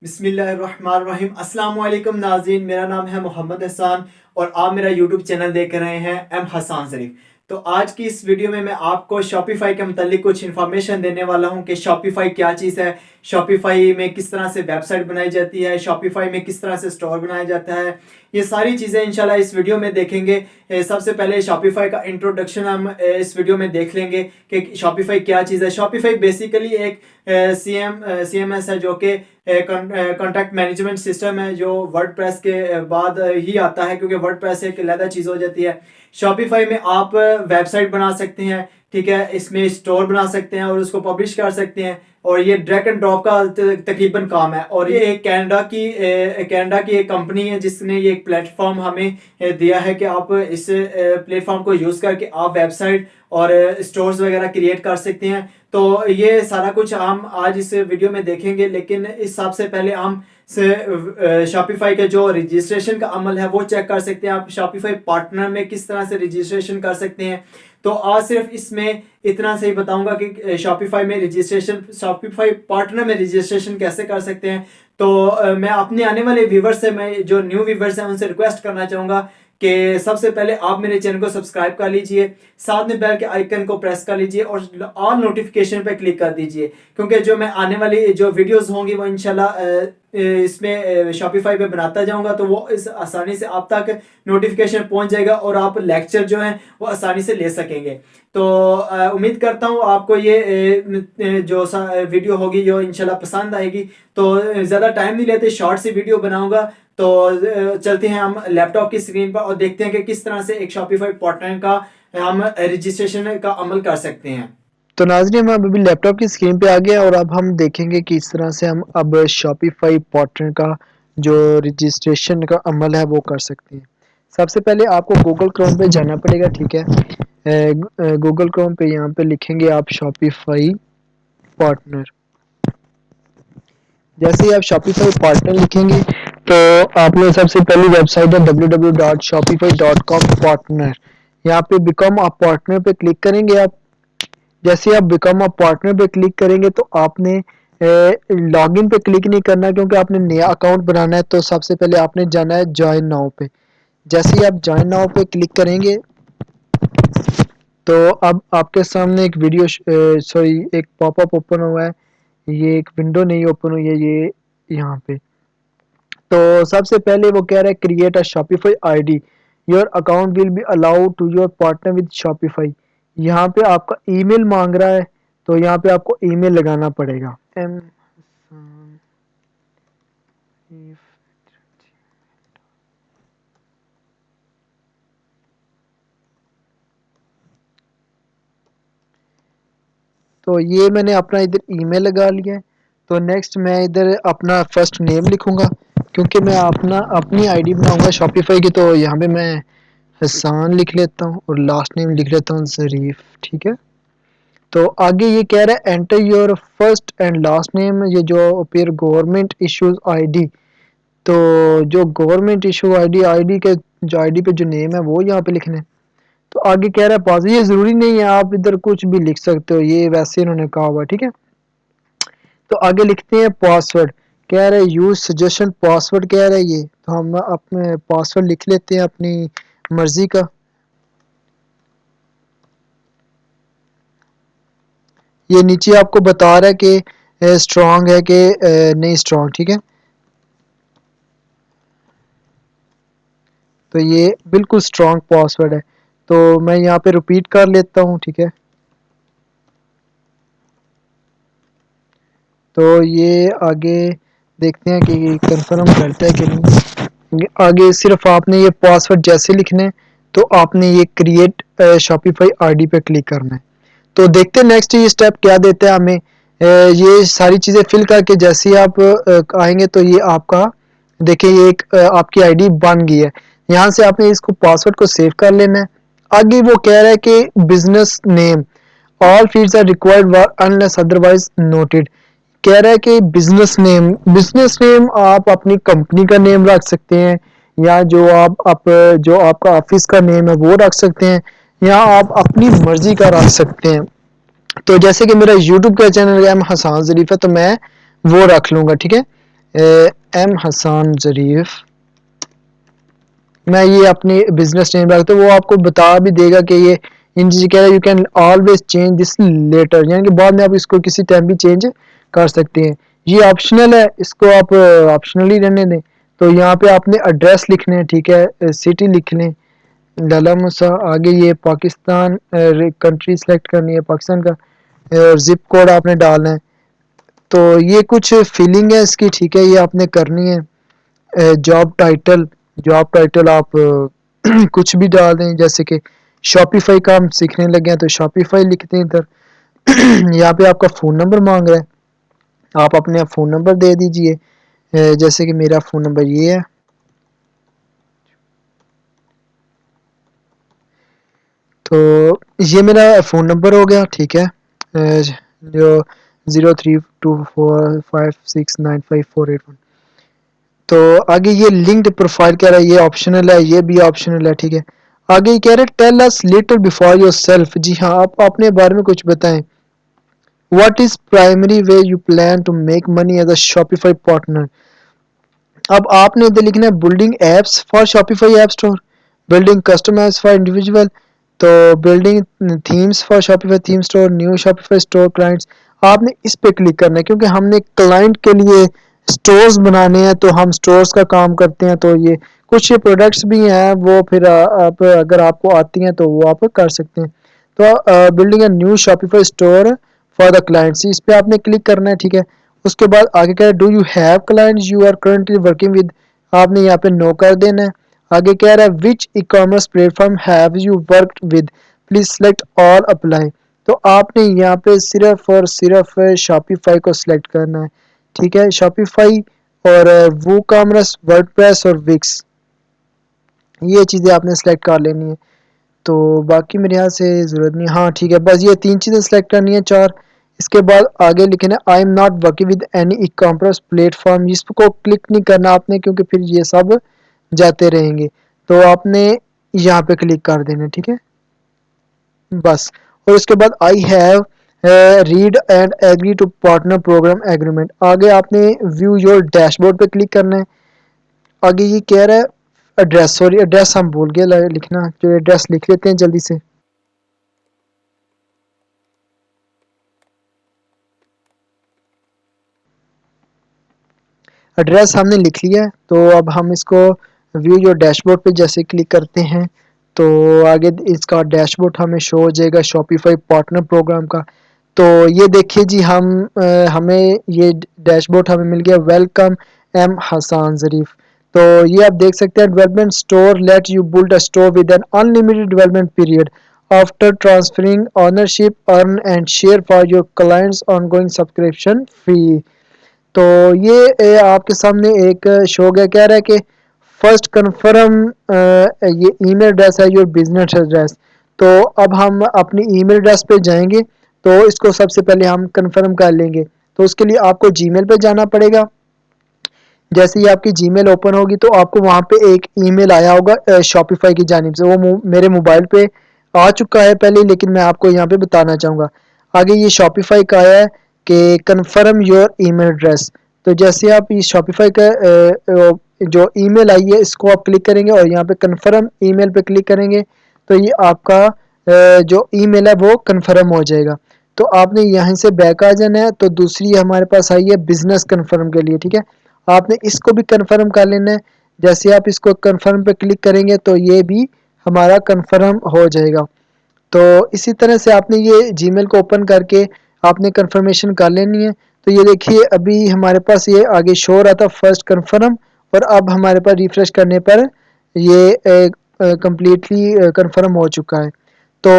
बिस्मिल्लाहिर्रहमानिर्रहीम। अस्सलाम वालेकुम नाज़रीन, मेरा नाम है मोहम्मद हसन और आप मेरा यूट्यूब चैनल देख रहे हैं एम हसन शरीफ। तो आज की इस वीडियो में मैं आपको शॉपिफाई के मतलब कुछ इन्फॉर्मेशन देने वाला हूं कि शॉपिफाई क्या चीज़ है, शॉपिफाई में किस तरह से वेबसाइट बनाई जाती है, शॉपिफाई में किस तरह से स्टोर बनाया जाता है। ये सारी चीज़ें इंशाल्लाह इस वीडियो में देखेंगे। सबसे पहले शॉपिफाई का इंट्रोडक्शन हम इस वीडियो में देख लेंगे कि शॉपिफाई क्या चीज़ है। शॉपिफाई बेसिकली एक CMS है जो कि कॉन्टैक्ट मैनेजमेंट सिस्टम है, जो वर्डप्रेस के बाद ही आता है, क्योंकि वर्डप्रेस एक अलग चीज़ हो जाती है। शॉपिफाई में आप वेबसाइट बना सकते हैं, ठीक है, इसमें स्टोर बना सकते हैं और उसको पब्लिश कर सकते हैं। और ये ड्रैग एंड ड्रॉप का तकरीबन काम है। और ये एक कनाडा की एक कंपनी है जिसने ये एक प्लेटफॉर्म हमें दिया है कि आप इस प्लेटफॉर्म को यूज़ करके आप वेबसाइट और स्टोर्स वगैरह क्रिएट कर सकते हैं। तो ये सारा कुछ हम आज इस वीडियो में देखेंगे, लेकिन इस सबसे पहले हम शॉपिफाई के जो रजिस्ट्रेशन का अमल है वो चेक कर सकते हैं। आप शॉपिफाई पार्टनर में किस तरह से रजिस्ट्रेशन कर सकते हैं। तो आज सिर्फ इसमें इतना से ही बताऊंगा कि शॉपिफाई में रजिस्ट्रेशन, शॉपिफाई पार्टनर में रजिस्ट्रेशन कैसे कर सकते हैं। तो मैं अपने आने वाले व्यूवर्स से, मैं जो न्यू व्यूवर्स हैं उनसे रिक्वेस्ट करना चाहूँगा कि सबसे पहले आप मेरे चैनल को सब्सक्राइब कर लीजिए, साथ में बेल के आइकन को प्रेस कर लीजिए और ऑल नोटिफिकेशन पे क्लिक कर दीजिए, क्योंकि जो मैं आने वाली जो वीडियोस होंगी वो इंशाल्लाह इसमें शॉपिफाई पे बनाता जाऊंगा, तो वो इस आसानी से आप तक नोटिफिकेशन पहुंच जाएगा और आप लेक्चर जो हैं वो आसानी से ले सकेंगे। तो उम्मीद करता हूँ आपको ये जो वीडियो होगी जो इंशाल्लाह पसंद आएगी। तो ज़्यादा टाइम नहीं लेते, शॉर्ट सी वीडियो बनाऊंगा। तो चलते हैं हम लैपटॉप की स्क्रीन पर और देखते हैं कि किस तरह से एक शॉपिफाई पार्टनर का हम रजिस्ट्रेशन का अमल कर सकते हैं। तो नाज़रीन, हम अभी लैपटॉप की स्क्रीन पे आ गए और अब हम देखेंगे कि इस तरह से हम अब शॉपिफाई पार्टनर का जो रजिस्ट्रेशन का अमल है वो कर सकते हैं। सबसे पहले आपको गूगल क्रोम पे जाना पड़ेगा, ठीक है। गूगल क्रोम पे यहाँ पे लिखेंगे आप शॉपिफाई पार्टनर। जैसे ही आप शॉपिफाई पार्टनर लिखेंगे तो आपने सबसे पहली वेबसाइट है www.shopify.com पार्टनर। यहाँ पे बिकम अ पार्टनर पे क्लिक करेंगे आप। जैसे आप बिकम अ पार्टनर पे क्लिक करेंगे तो आपने लॉगिन पे क्लिक नहीं करना, क्योंकि आपने नया अकाउंट बनाना है। तो सबसे पहले आपने जाना है ज्वाइन नाउ पे। जैसे ही आप ज्वाइन नाउ पे क्लिक करेंगे तो अब आपके सामने एक वीडियो सॉरी एक पॉपअप ओपन हुआ है। ये एक विंडो नहीं ओपन हुई है, ये यहाँ पे। तो सबसे पहले वो कह रहा है create a Shopify ID, your account will be allowed to your partner with Shopify. यहाँ पे आपका ईमेल मांग रहा है, तो यहाँ पे आपको ईमेल लगाना पड़ेगा। तो ये मैंने अपना इधर ईमेल लगा लिया है। तो नेक्स्ट मैं इधर अपना फर्स्ट नेम लिखूंगा, क्योंकि मैं अपनी आईडी बनाऊंगा शॉपिफाई की। तो यहाँ पे मैं हसान लिख लेता हूँ और लास्ट नेम लिख लेता हूँ ज़रीफ, ठीक है। तो आगे ये कह रहा है enter your first and last name, ये जो अपीयर गवर्नमेंट इश्यूज आईडी। तो जो गवर्नमेंट इशू आईडी के जो आईडी पे जो नेम है वो यहाँ पे लिखना है। तो आगे कह रहा है पास, ये ज़रूरी नहीं है, आप इधर कुछ भी लिख सकते हो, ये वैसे इन्होंने कहा हुआ, ठीक है। तो आगे लिखते हैं पासवर्ड। कह रहा है यूज सजेशन पासवर्ड कह रहा है ये, तो हम अपने पासवर्ड लिख लेते हैं अपनी मर्जी का। ये नीचे आपको बता रहा है कि स्ट्रॉन्ग है कि नहीं स्ट्रॉन्ग, ठीक है। तो ये बिल्कुल स्ट्रॉन्ग पासवर्ड है। तो मैं यहाँ पे रिपीट कर लेता हूँ, ठीक है। तो ये आगे देखते हैं कि कंफर्म करता है कि नहीं। आगे सिर्फ आपने ये पासवर्ड जैसे लिखना है, तो आपने ये क्रिएट शॉपिफाई आईडी पे क्लिक करना है। तो देखते हैं नेक्स्ट ये स्टेप क्या देता है हमें। ये सारी चीज़ें फिल करके जैसे ही आप आएंगे तो ये आपका देखिए ये एक आपकी आईडी बन गई है। यहाँ से आपने इसको पासवर्ड को सेव कर लेना है। आगे वो कह रहा है कि business name all fields are required unless otherwise noted. कह रहा है कि बिजनेस नेम आप अपनी कंपनी का नेम रख सकते हैं, या जो आपका ऑफिस का नेम है वो रख सकते हैं, या आप अपनी मर्जी का रख सकते हैं। तो जैसे कि मेरा यूट्यूब का चैनल है हसान ज़रीफ है, तो मैं वो रख लूँगा, ठीक है। एम हसान ज़रीफ, मैं ये अपनी बिजनेस नेम रखता हूँ, वो आपको बता भी देगा कि ये इन चीज़ कह रहा है you can always change this later, यानी कि बाद में आप इसको किसी टाइम भी चेंज कर सकते हैं। ये ऑप्शनल है, इसको आप ऑप्शनल ही रहने दें। तो यहाँ पे आपने एड्रेस लिखने हैं, ठीक है, सिटी लिख लें लाला मूसा, आगे ये पाकिस्तान कंट्री सेलेक्ट करनी है पाकिस्तान का, और जिप कोड आपने डालना है। तो ये कुछ फीलिंग है इसकी, ठीक है, ये आपने करनी है। जॉब टाइटल आप कुछ भी डाल दें, जैसे कि शॉपिफाई का हम सीखने लगे हैं तो शॉपिफाई लिखते हैं इधर। यहाँ पे आपका फ़ोन नंबर मांग रहा है, आप अपने फ़ोन नंबर दे दीजिए, जैसे कि मेरा फ़ोन नंबर ये है, तो ये मेरा फ़ोन नंबर हो गया, ठीक है, जो 0324569548 1। तो आगे ये लिंक्ड प्रोफाइल कह रहा है, ये ऑप्शनल है, ये भी ऑप्शनल है, ठीक है। आगे ये कह रहा है tell us little before yourself, जी हाँ, आप अपने बारे में कुछ बताएं। What is primary way you plan to make money as a Shopify partner. अब आपने इधर लिखना है building apps for Shopify app store, building custom apps for individual, तो building themes for Shopify theme store, new Shopify store clients. आपने इस पे click करना है क्योंकि हमने क्लाइंट के लिए स्टोर्स बनाने हैं, तो हम स्टोर्स का काम करते हैं। तो ये कुछ ये प्रोडक्ट्स भी हैं, वो फिर आप अगर आपको आती हैं तो वो आप कर सकते हैं। तो building a new Shopify store for the clients, इस पे आपने क्लिक करना है, ठीक है। उसके बाद आगे कह रहा है do you have clients you are currently working with, आपने यहाँ पे नो कर देना है। आगे कह रहा है which e commerce platform have you worked with, please select all apply, तो आपने यहाँ पे सिर्फ और सिर्फ शॉपिफाई को सिलेक्ट करना है, ठीक है। शॉपिफाई और वो कॉमर्स, वर्डप्रेस और विक्स, ये चीज़ें आपने सेलेक्ट कर लेनी है। तो बाकी मेरे यहाँ से ज़रूरत नहीं, हाँ ठीक है, बस ये 3 चीज़ें सेलेक्ट करनी है, 4। इसके बाद आगे लिखना है I am not working with any E commerce platform, इसको क्लिक नहीं करना आपने क्योंकि फिर ये सब जाते रहेंगे। तो आपने यहाँ पे क्लिक कर देना, ठीक है, बस। और उसके बाद I have read and agree to partner program agreement, आगे आपने व्यू योर डैशबोर्ड पे क्लिक करना है। आगे ये कह रहा है एड्रेस, सॉरी एड्रेस हम भूल गए लिखना, जो एड्रेस लिख लेते हैं जल्दी से। एड्रेस हमने लिख लिया है, तो अब हम इसको व्यू योर डैशबोर्ड पे जैसे क्लिक करते हैं तो आगे इसका डैशबोर्ड हमें शो हो जाएगा शॉपिफाई पार्टनर प्रोग्राम का। तो ये देखिए जी, हमें ये डैशबोर्ड हमें मिल गया, वेलकम एम हसान ज़रीफ। तो ये आप देख सकते हैं development store let you build a store with an unlimited development period after transferring ownership earn and share for your clients ongoing subscription fee. तो ये आपके सामने एक शो गया, कह रहा है कि फर्स्ट कन्फर्म ये ईमेल एड्रेस है योर बिजनेस एड्रेस। तो अब हम अपनी ईमेल एड्रेस पे जाएंगे, तो इसको सबसे पहले हम कन्फर्म कर लेंगे। तो उसके लिए आपको जीमेल पे जाना पड़ेगा। जैसे ही आपकी जीमेल ओपन होगी तो आपको वहाँ पे एक ईमेल आया होगा शॉपिफाई की जानिब से, वो मेरे मोबाइल पे आ चुका है पहले, लेकिन मैं आपको यहाँ पे बताना चाहूँगा। आगे ये शॉपिफाई का आया है कि कन्फर्म योर ईमेल एड्रेस, तो जैसे आप इस शॉपिफाई का जो ईमेल आई है इसको आप क्लिक करेंगे और यहाँ पे कन्फर्म ईमेल पे क्लिक करेंगे तो ये आपका जो ईमेल है वो कन्फर्म हो जाएगा। तो आपने यहाँ से बैक आ जाना है। तो दूसरी हमारे पास आई है बिजनेस कन्फर्म के लिए, ठीक है, आपने इसको भी कन्फर्म कर लेना है। जैसे आप इसको कन्फर्म पे क्लिक करेंगे तो ये भी हमारा कन्फर्म हो जाएगा। तो इसी तरह से आपने ये जीमेल को ओपन करके आपने कंफर्मेशन कर लेनी है। तो ये देखिए अभी हमारे पास ये आगे शो रहा था फर्स्ट कंफर्म, और अब हमारे पास रिफ्रेश करने पर ये कम्प्लीटली कंफर्म हो चुका है। तो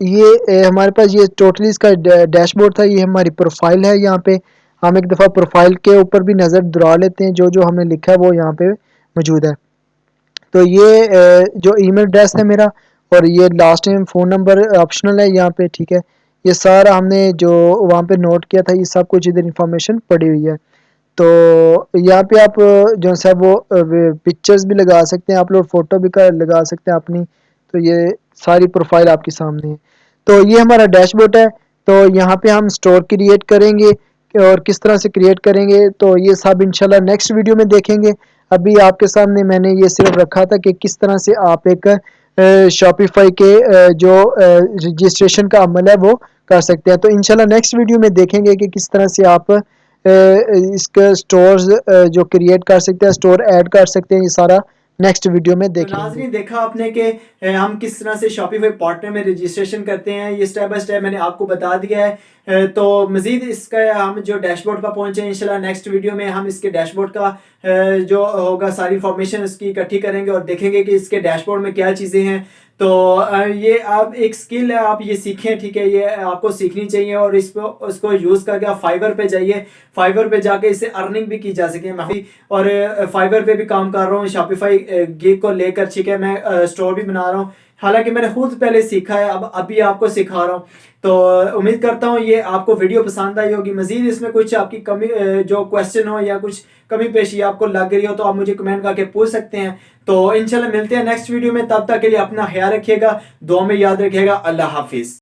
ये हमारे पास ये टोटली इसका डैशबोर्ड था, ये हमारी प्रोफाइल है। यहाँ पे हम एक दफ़ा प्रोफाइल के ऊपर भी नज़र दौड़ा लेते हैं, जो जो हमने लिखा है वो यहाँ पे मौजूद है। तो ये जो ईमेल एड्रेस है मेरा, और ये last time phone number optional है यहाँ पे, ठीक है। ये सारा हमने जो वहाँ पे नोट किया था ये सब कुछ इधर इंफॉर्मेशन पड़ी हुई है। तो यहाँ पे आप जो है वो पिक्चर्स भी लगा सकते हैं, आप लोग फ़ोटो भी लगा सकते हैं अपनी। तो ये सारी प्रोफाइल आपके सामने है। तो ये हमारा डैशबोर्ड है। तो यहाँ पे हम स्टोर क्रिएट करेंगे। और किस तरह से क्रिएट करेंगे, तो ये सब इंशाल्लाह नेक्स्ट वीडियो में देखेंगे। अभी आपके सामने मैंने ये सिर्फ रखा था कि किस तरह से आप एक शॉपिफाई के जो रजिस्ट्रेशन का अमल है वो कर सकते हैं। तो इंशाल्लाह नेक्स्ट वीडियो में देखेंगे कि किस तरह से आप इसका स्टोर्स जो क्रिएट कर सकते हैं, स्टोर ऐड कर सकते हैं, ये सारा नेक्स्ट वीडियो में तो देखेंगे। नाज़रीन, देखा आपने कि हम किस तरह से शॉपिफाई पार्टनर में रजिस्ट्रेशन करते हैं, ये स्टेप बाय स्टेप मैंने आपको बता दिया है। तो मज़ीद इसका हम जो डैशबोर्ड पर पहुंचे इंशाल्लाह नेक्स्ट वीडियो में हम इसके डैशबोर्ड का जो होगा सारी इंफॉर्मेशन इसकी इकट्ठी करेंगे और देखेंगे कि इसके डैशबोर्ड में क्या चीज़ें हैं। तो ये आप एक स्किल है, आप ये सीखें, ठीक है, ये आपको सीखनी चाहिए और इसको यूज़ करके आप फाइवर पे जाइए। फाइवर पे जाके इससे अर्निंग भी की जा सके। मैं और फाइवर पे भी काम कर रहा हूँ शॉपिफाई गिग को लेकर, ठीक है। मैं स्टोर भी बना रहा हूँ, हालांकि मैंने खुद पहले सीखा है, अब अभी आपको सिखा रहा हूँ। तो उम्मीद करता हूँ ये आपको वीडियो पसंद आई होगी। मजीद इसमें कुछ आपकी कमी जो क्वेश्चन हो या कुछ कमी पेशी आपको लग रही हो तो आप मुझे कमेंट करके पूछ सकते हैं। तो इंशाल्लाह मिलते हैं नेक्स्ट वीडियो में, तब तक के लिए अपना ख्याल रखिएगा, दुआ में याद रखिएगा। अल्लाह हाफिज़।